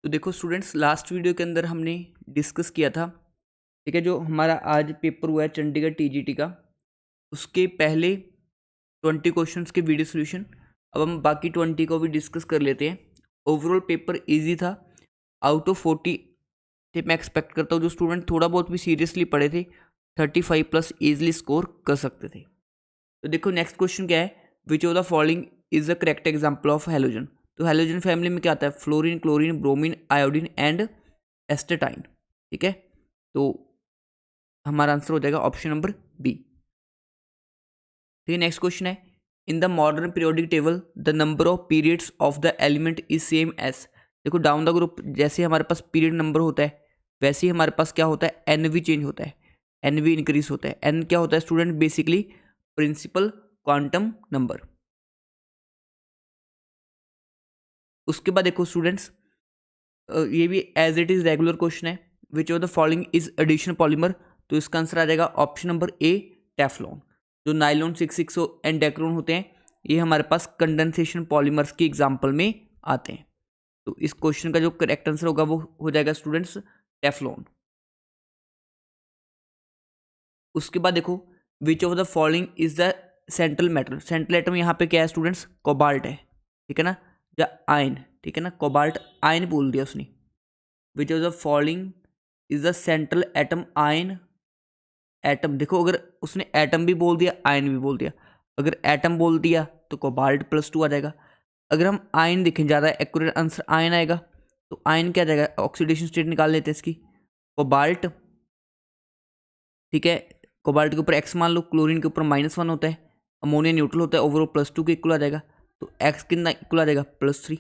तो देखो students, last video के अंदर हमने डिस्कस किया था, ठीक है, जो हमारा आज पेपर हुआ है चंडीगढ़ टीजीटी का, उसके पहले 20 क्वेश्चंस के वीडियो सोल्यूशन। अब हम बाकी 20 को भी डिस्कस कर लेते हैं। ओवरऑल पेपर इजी था। आउट ऑफ 40 थे, मैं एक्सपेक्ट करता हूँ जो स्टूडेंट थोड़ा बहुत भी सीरियसली पढ़े थे 35 प्लस ईजिली स्कोर कर सकते थे। तो देखो नेक्स्ट क्वेश्चन क्या है, which of the following is the correct example of halogen. तो हेलोजन फैमिली में क्या आता है, fluorine, chlorine, bromine, iodine and astatine. ठीक है, तो हमारा आंसर हो जाएगा ऑप्शन नंबर बी। ठीक है, नेक्स्ट क्वेश्चन है, in the modern periodic table the number of periods of the element is same as. देखो डाउन द ग्रुप जैसे हमारे पास पीरियड नंबर होता है वैसे ही हमारे पास क्या होता है, एन वी चेंज होता है, एन वी इंक्रीज होता है। एन क्या होता है student, basically principal quantum number. उसके बाद देखो स्टूडेंट्स, ये भी as it is regular question है, which of the following is additional polymer. तो इसका आंसर आ जाएगा ऑप्शन नंबर ए, टेफ्लॉन। जो नाइलॉन 660 एंड डेक्रोन होते हैं ये हमारे पास कंडेंसेशन पॉलीमर्स की एग्जाम्पल में आते हैं। तो इस क्वेश्चन का जो करेक्ट आंसर होगा वो हो जाएगा स्टूडेंट्स टेफ्लॉन। उसके बाद देखो, which of the following is the central metal. Central atom यहाँ पे क्या है स्टूडेंट्स, कोबाल्ट है, ठीक है ना, या आयन, ठीक है ना, कोबाल्ट आयन बोल दिया उसने। विच of the following is the central atom ion. Atom देखो, अगर उसने एटम भी बोल दिया आयन भी बोल दिया, अगर एटम बोल दिया तो कोबाल्ट +2 आ जाएगा। अगर हम आयन देखें, ज़्यादा एक्यूरेट आंसर आयन आएगा, तो आयन क्या आ जाएगा, ऑक्सीडेशन स्टेट निकाल लेते हैं इसकी, कोबाल्ट। ठीक है, कोबाल्ट के ऊपर एक्स मान लो, क्लोरीन के ऊपर -1 होता है, अमोनिया न्यूट्रल होता है, ओवरऑल +2 के इक्वल आ जाएगा, तो एक्स कितना इक्वल आ जाएगा, +3।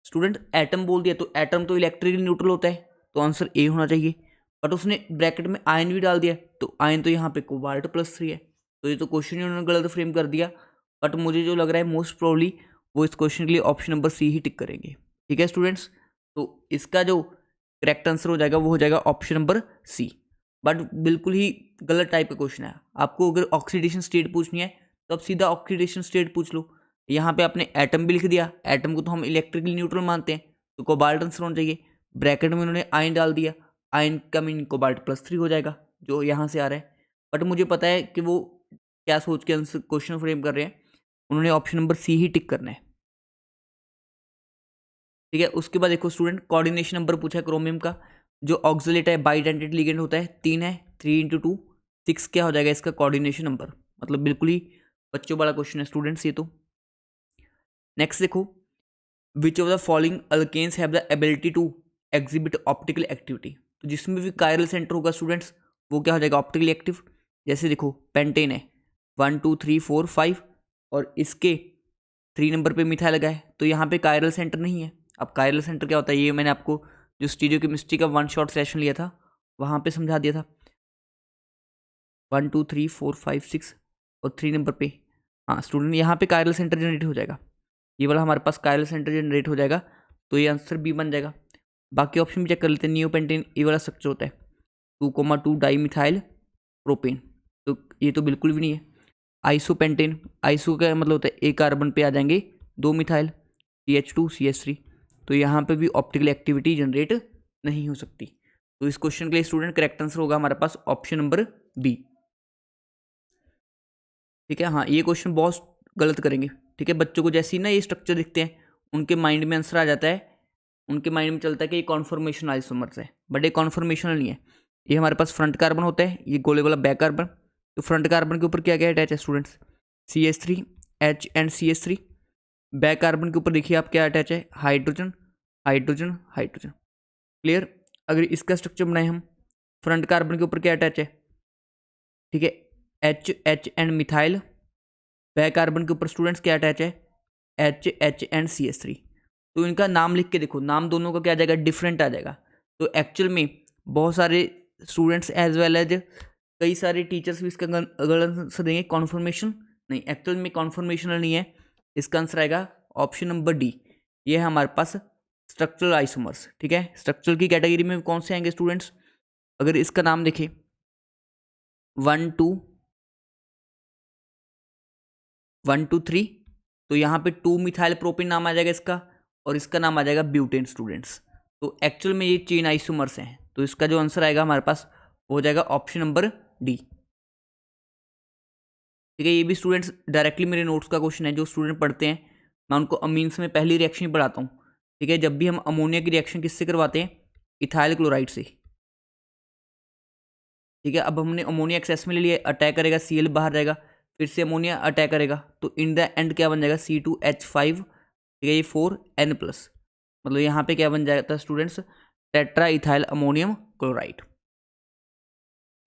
स्टूडेंट एटम बोल दिया तो एटम तो इलेक्ट्रिकली न्यूट्रल होता है, तो आंसर ए होना चाहिए। बट उसने ब्रैकेट में आयन भी डाल दिया, तो आयन तो यहाँ पे कोबाल्ट +3 है, तो ये तो क्वेश्चन ही उन्होंने गलत फ्रेम कर दिया। बट मुझे जो लग रहा है मोस्ट प्रोबली वो इस क्वेश्चन के लिए ऑप्शन नंबर सी ही टिक करेंगे। ठीक है स्टूडेंट्स, तो इसका जो करेक्ट आंसर हो जाएगा वो हो जाएगा ऑप्शन नंबर सी। बट बिल्कुल ही गलत टाइप का क्वेश्चन है। आपको अगर ऑक्सीडेशन स्टेट पूछनी है तो आप सीधा ऑक्सीडेशन स्टेट पूछ लो। यहाँ पे आपने एटम भी लिख दिया, एटम को तो हम इलेक्ट्रिकली न्यूट्रल मानते हैं, तो कोबाल्ट आंसर होना चाहिए। ब्रैकेट में उन्होंने आयन डाल दिया, आयन का मीन कोबाल्ट +3 हो जाएगा, जो यहाँ से आ रहा है। बट मुझे पता है कि वो क्या सोच के आंसर क्वेश्चन फ्रेम कर रहे हैं, उन्होंने ऑप्शन नंबर सी ही टिक करना है। ठीक है, उसके बाद देखो स्टूडेंट, कोऑर्डिनेशन नंबर पूछा है क्रोमियम का। जो ऑक्सिलेट है, बाइडेंटेड लिगेंड होता है, 3 है, 3 × 2 6 क्या हो जाएगा इसका कोऑर्डिनेशन नंबर। मतलब बिल्कुल ही बच्चों वाला क्वेश्चन है स्टूडेंट्स ये तो। नेक्स्ट देखो, which of the following alkanes have the ability to exhibit optical activity. तो जिसमें भी कायरल सेंटर होगा स्टूडेंट्स वो क्या हो जाएगा, ऑप्टिकली एक्टिव। जैसे देखो पेंटेन है, 1 2 3 4 5 और इसके 3 नंबर पे मिथाइल लगा है, तो यहाँ पे कायरल सेंटर नहीं है। अब कायरल सेंटर क्या होता है ये मैंने आपको जो स्टीरियो केमिस्ट्री का 1 शॉट सेशन लिया था वहाँ पे समझा दिया था। 1 2 3 4 5 6 और 3 नंबर पे, हाँ स्टूडेंट यहाँ पे कायरल सेंटर जनरेट हो जाएगा, ये वाला हमारे पास कायरल सेंटर जनरेट हो जाएगा, तो ये आंसर बी बन जाएगा। बाकी ऑप्शन भी चेक कर लेते हैं। नियोपेंटेन ये वाला स्ट्रक्चर होता है, 2,2 डाई मिथाइल प्रोपेन, तो ये तो बिल्कुल भी नहीं है। आइसोपेंटेन, आइसो का मतलब होता है एक कार्बन पे आ जाएंगे 2 मिथाइल, CH2 CH3, तो यहाँ पे भी ऑप्टिकल एक्टिविटी जनरेट नहीं हो सकती। तो इस क्वेश्चन के लिए स्टूडेंट करेक्ट आंसर होगा हमारे पास ऑप्शन नंबर बी। ठीक है, हाँ ये क्वेश्चन बहुत गलत करेंगे। ठीक है, बच्चों को जैसे ही ना ये स्ट्रक्चर दिखते हैं उनके माइंड में आंसर आ जाता है, उनके माइंड में चलता है कि ये कॉन्फर्मेशन आइसोमर्स है, बट ये कॉन्फर्मेशनल नहीं है। ये हमारे पास फ्रंट कार्बन होता है, ये गोले वाला बैक कार्बन, तो फ्रंट कार्बन के ऊपर क्या क्या अटैच है students, CH3 H and CH3। Back carbon के ऊपर देखिए आप क्या अटैच है, हाइड्रोजन हाइड्रोजन हाइड्रोजन। क्लियर। अगर इसका स्ट्रक्चर बनाए हम, फ्रंट कार्बन के ऊपर क्या अटैच है, ठीक है, H and methyl. Back carbon के ऊपर स्टूडेंट्स क्या अटैच है, H एंड CH3। तो इनका नाम लिख के देखो, नाम दोनों का क्या आ जाएगा, डिफरेंट आ जाएगा। तो एक्चुअल में बहुत सारे स्टूडेंट्स एज वेल एज कई सारे टीचर्स भी इसका गलत आंसर देंगे, कॉन्फर्मेशन नहीं, एक्चुअल में कॉन्फर्मेशनल नहीं है। इसका आंसर आएगा ऑप्शन नंबर डी, ये है हमारे पास स्ट्रक्चरल आइसोमर्स। ठीक है, स्ट्रक्चरल की कैटेगरी में कौन से आएंगे स्टूडेंट्स, अगर इसका नाम देखें 1 2 1 2 3, तो यहाँ पे 2 मिथाइल प्रोपेन नाम आ जाएगा इसका, और इसका नाम आ जाएगा ब्यूटेन स्टूडेंट्स। तो एक्चुअल में ये चेन आइसोमर्स हैं, तो इसका जो आंसर आएगा हमारे पास वो हो जाएगा ऑप्शन नंबर डी। ठीक है, ये भी स्टूडेंट्स डायरेक्टली मेरे नोट्स का क्वेश्चन है। जो स्टूडेंट पढ़ते हैं मैं उनको अमीन्स में पहली रिएक्शन ही पढ़ाता हूँ। ठीक है, जब भी हम अमोनिया की रिएक्शन किससे करवाते हैं, इथाइल क्लोराइड से। ठीक है, अब हमने अमोनिया एक्सेस में ले लिया, अटैक करेगा, Cl बाहर जाएगा, फिर से अमोनिया अटैक करेगा, तो इन द एंड क्या बन जाएगा, C2H5। ठीक है, ये 4N+, मतलब यहाँ पे क्या बन जाता है students, tetra ethyl ammonium chloride.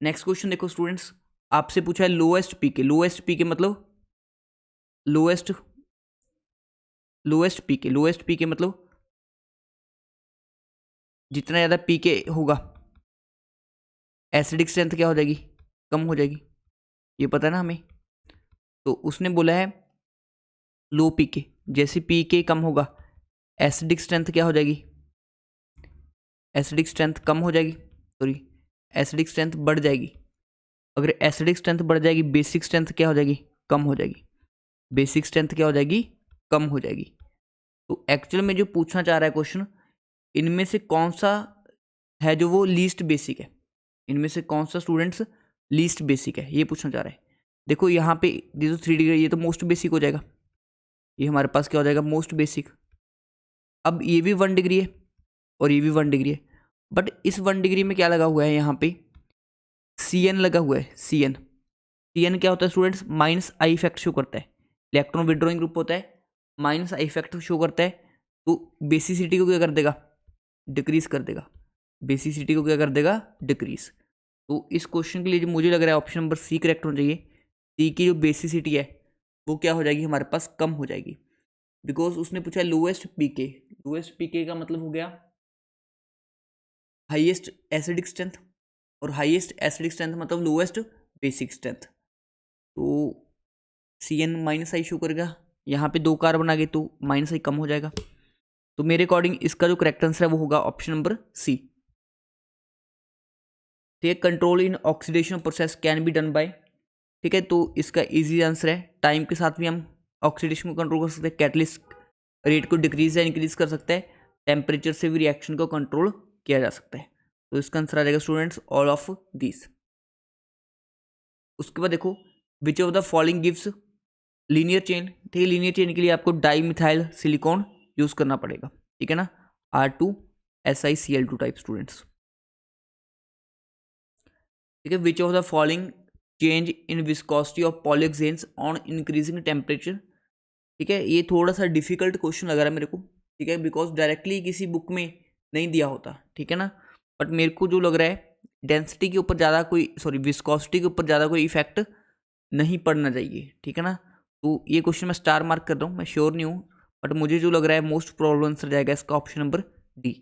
Next question देखो स्टूडेंट्स, आपसे पूछा है लोएस्ट पीके। लोएस्ट पीके मतलब लोएस्ट लोएस्ट पीके मतलब जितना ज़्यादा पीके होगा एसिडिक स्ट्रेंथ क्या हो जाएगी, कम हो जाएगी, ये पता है ना हमें। तो उसने बोला है लो पीके, जैसे पीके कम होगा एसिडिक स्ट्रेंथ क्या हो जाएगी, एसिडिक स्ट्रेंथ कम हो जाएगी, सॉरी एसिडिक स्ट्रेंथ बढ़ जाएगी। अगर एसिडिक स्ट्रेंथ बढ़ जाएगी बेसिक स्ट्रेंथ क्या हो जाएगी, कम हो जाएगी। बेसिक स्ट्रेंथ क्या हो जाएगी, कम हो जाएगी। तो एक्चुअल में जो पूछना चाह रहा है क्वेश्चन, इनमें से कौन सा है जो वो लीस्ट बेसिक है, इनमें से कौन सा स्टूडेंट्स लीस्ट बेसिक है, ये पूछना चाह रहा है। देखो यहाँ पे ये तो 3 डिग्री, ये तो मोस्ट बेसिक हो जाएगा, ये हमारे पास क्या हो जाएगा, मोस्ट बेसिक। अब ये भी 1 डिग्री है और ये भी 1 डिग्री है, बट इस 1 डिग्री में क्या लगा हुआ है, यहाँ पे Cn लगा हुआ है। Cn क्या होता है students, minus I effect show करता है, इलेक्ट्रॉन विड्रॉइंग ग्रुप होता है, माइनस आई इफेक्ट शो करता है। तो बेसिसिटी को क्या कर देगा, डिक्रीज कर देगा, बेसिसिटी को क्या कर देगा, डिक्रीज। तो इस क्वेश्चन के लिए जो मुझे लग रहा है ऑप्शन नंबर सी करेक्ट होना चाहिए। सी की जो बेसिसिटी है वो क्या हो जाएगी, हमारे पास कम हो जाएगी, बिकॉज उसने पूछा लोएस्ट पीके। लोएस्ट पीके का मतलब हो गया हाईएस्ट एसिडिक स्ट्रेंथ, और हाईएस्ट एसिडिक स्ट्रेंथ मतलब लोएस्ट बेसिक स्ट्रेंथ। तो Cn माइनस आई शो करेगा, यहाँ पे 2 कार्बन आ गए तो माइनस आई कम हो जाएगा। तो मेरे अकॉर्डिंग इसका जो करेक्ट आंसर है वो होगा ऑप्शन नंबर सी। ठीक है, control in oxidation process can be done by. ठीक है, तो इसका इजी आंसर है टाइम के साथ भी हम ऑक्सीडेशन को कंट्रोल कर सकते हैं, कैटलिस्ट रेट को डिक्रीज या इंक्रीज कर सकते हैं, टेम्परेचर से भी रिएक्शन को कंट्रोल किया जा सकता है। तो इसका आंसर आ जाएगा स्टूडेंट्स ऑल ऑफ दीज। उसके बाद देखो which of the following gives linear chain. ठीक है, लीनियर चेन के लिए आपको डाई मिथाइल सिलिकॉन यूज करना पड़ेगा। ठीक है ना, R2SiCl2 टाइप स्टूडेंट्स। ठीक है, which of the following change in viscosity of polyhexanes on increasing temperature. ठीक है, ये थोड़ा सा डिफिकल्ट क्वेश्चन लग रहा है मेरे को। ठीक है, बिकॉज डायरेक्टली किसी बुक में नहीं दिया होता। ठीक है ना, बट मेरे को जो लग रहा है डेंसिटी के ऊपर ज़्यादा कोई, सॉरी विस्कोसिटी के ऊपर ज़्यादा कोई इफेक्ट नहीं पड़ना चाहिए। ठीक है ना, तो ये क्वेश्चन मैं स्टार मार्क कर रहा हूँ, मैं श्योर नहीं हूँ, बट मुझे जो लग रहा है मोस्ट प्रोबेबल आंसर जाएगा इसका ऑप्शन नंबर डी।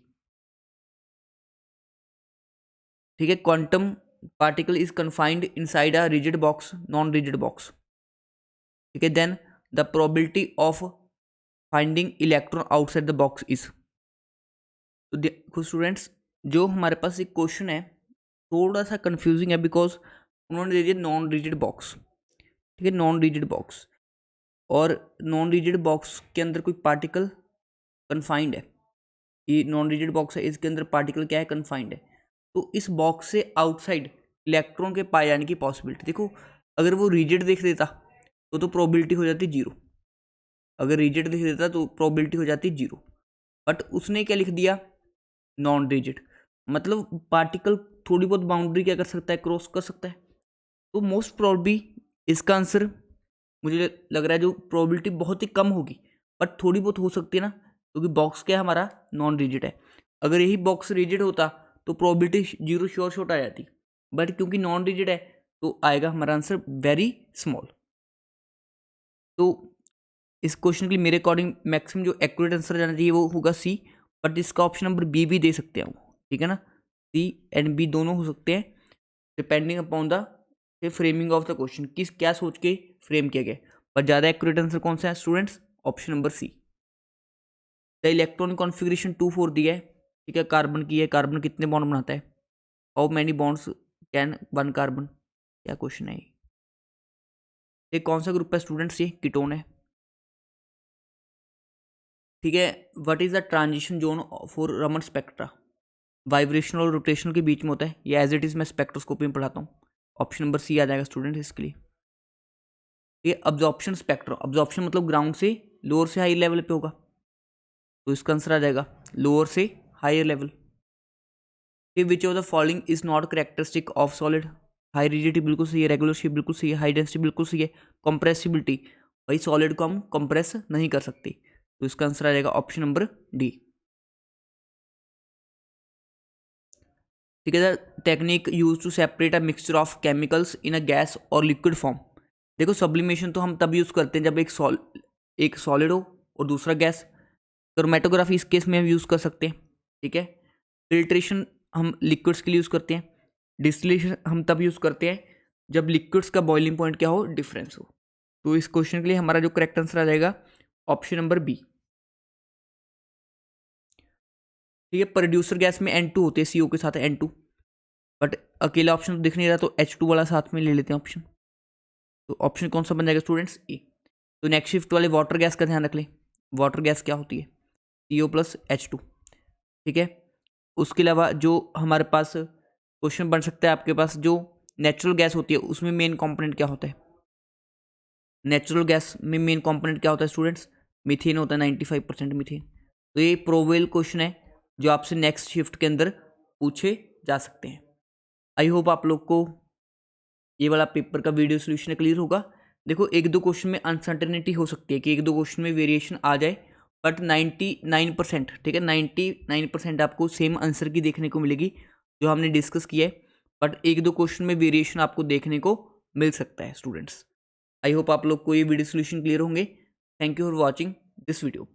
ठीक है, quantum particle is confined inside a rigid box, non rigid box. ठीक है, then the probability of finding electron outside the box is. तो देखो स्टूडेंट्स, जो हमारे पास एक क्वेश्चन है थोड़ा सा कंफ्यूजिंग है, बिकॉज उन्होंने दे दिया नॉन रिजिड बॉक्स। ठीक है, नॉन रिजिड बॉक्स, और नॉन रिजिड बॉक्स के अंदर कोई पार्टिकल कन्फाइंड है, ये नॉन रिजिड बॉक्स है, इसके अंदर पार्टिकल क्या है, कन्फाइंड है। तो इस बॉक्स से आउटसाइड इलेक्ट्रॉन के पाए जाने की पॉसिबिलिटी, देखो अगर वो रिजिड देख देता तो प्रोबेबिलिटी हो जाती 0, अगर रिजिड देख देता तो प्रोबेबिलिटी हो जाती 0, बट उसने क्या लिख दिया, नॉन रिजिड, मतलब पार्टिकल थोड़ी बहुत बाउंड्री क्या कर सकता है, क्रॉस कर सकता है। तो मोस्ट प्रोबेबली इसका आंसर मुझे लग रहा है जो प्रोबेबिलिटी बहुत ही कम होगी, बट थोड़ी बहुत हो सकती है ना, क्योंकि बॉक्स क्या है हमारा, नॉन रिजिड है। अगर यही बॉक्स रिजिड होता तो प्रोबेबिलिटी 0 श्योर शॉट आ जाती, बट क्योंकि नॉन रिजिड है तो आएगा हमारा आंसर वेरी स्मॉल। तो इस क्वेश्चन के लिए मेरे अकॉर्डिंग मैक्सिमम जो एक्यूरेट आंसर जाना चाहिए वो होगा सी, बट इसका ऑप्शन नंबर बी भी दे सकते हैं हम। ठीक है ना, सी एंड बी दोनों हो सकते हैं depending upon the framing of the question, किस क्या सोच के फ्रेम किया गया। पर ज़्यादा एक्यूरेट आंसर कौन सा है students, option number C. The electronic configuration 2 4 दिया है। ठीक है, कार्बन की है, कार्बन कितने बॉन्ड बनाता है, how many bonds can 1 carbon, क्या क्वेश्चन है ये कौन सा ग्रुप है स्टूडेंट्स, ये कीटोन है। ठीक है, what is the transition zone for Raman spectra? Vibrational और रोटेशनल के बीच में होता है, ये एज इट इज़ मैं स्पेक्ट्रोस्कोपी में पढ़ाता हूँ। ऑप्शन नंबर सी आ जाएगा स्टूडेंट इसके लिए। ये अब्जॉर्प्शन स्पेक्ट्रम, अब्जॉर्प्शन मतलब ग्राउंड से लोअर से हाई लेवल पे होगा, तो इसका आंसर आ जाएगा लोअर से higher level. Which of the following is not characteristic of solid? High rigidity बिल्कुल सही है, रेगुलर शेप बिल्कुल सही है, हाई डेंसिटी बिल्कुल सही है, कंप्रेसिबिलिटी, भाई सॉलिड को हम कंप्रेस नहीं कर सकते, तो इसका आंसर आ जाएगा ऑप्शन नंबर डी। ठीक है, the technique use to separate a mixture of chemicals in a gas और लिक्विड फॉर्म। देखो सब्लिमेशन तो हम तब यूज़ करते हैं जब एक सॉलिड हो और दूसरा गैस। क्रोमेटोग्राफी इस केस में हम यूज़ कर सकते हैं। ठीक है, फिल्ट्रेशन हम लिक्विड्स के लिए यूज़ करते हैं। डिस्टिलेशन हम तब यूज़ करते हैं जब लिक्विड्स का बॉइलिंग पॉइंट क्या हो, डिफरेंस हो। तो इस क्वेश्चन के लिए हमारा जो करेक्ट आंसर आ जाएगा ऑप्शन नंबर बी। ठीक है, प्रोड्यूसर गैस में N2 होते हैं, CO के साथ N2, बट अकेला ऑप्शन तो दिख नहीं रहा, तो H2 वाला साथ में ले लेते हैं ऑप्शन। तो ऑप्शन कौन सा बन जाएगा स्टूडेंट्स? ए। तो नेक्स्ट शिफ्ट वाले वाटर गैस का ध्यान रख लें। वाटर गैस क्या होती है? CO plus H2। ठीक है, उसके अलावा जो हमारे पास क्वेश्चन बन सकता है आपके पास, जो नेचुरल गैस होती है उसमें मेन कंपोनेंट क्या होता है? नेचुरल गैस में मेन कंपोनेंट क्या होता है स्टूडेंट्स? मीथेन होता है, 95% मीथेन। तो ये प्रोबेबल क्वेश्चन है जो आपसे नेक्स्ट शिफ्ट के अंदर पूछे जा सकते हैं। आई होप आप लोग को ये वाला पेपर का वीडियो सोल्यूशन क्लियर होगा। देखो एक दो क्वेश्चन में अनसर्टेनिटी हो सकती है कि एक दो क्वेश्चन में वेरिएशन आ जाए, बट 99%, ठीक है, 99% आपको सेम आंसर की देखने को मिलेगी जो हमने डिस्कस किया है, बट एक दो क्वेश्चन में वेरिएशन आपको देखने को मिल सकता है स्टूडेंट्स। आई होप आप लोग को ये वीडियो सोल्यूशन क्लियर होंगे। Thank you for watching this video.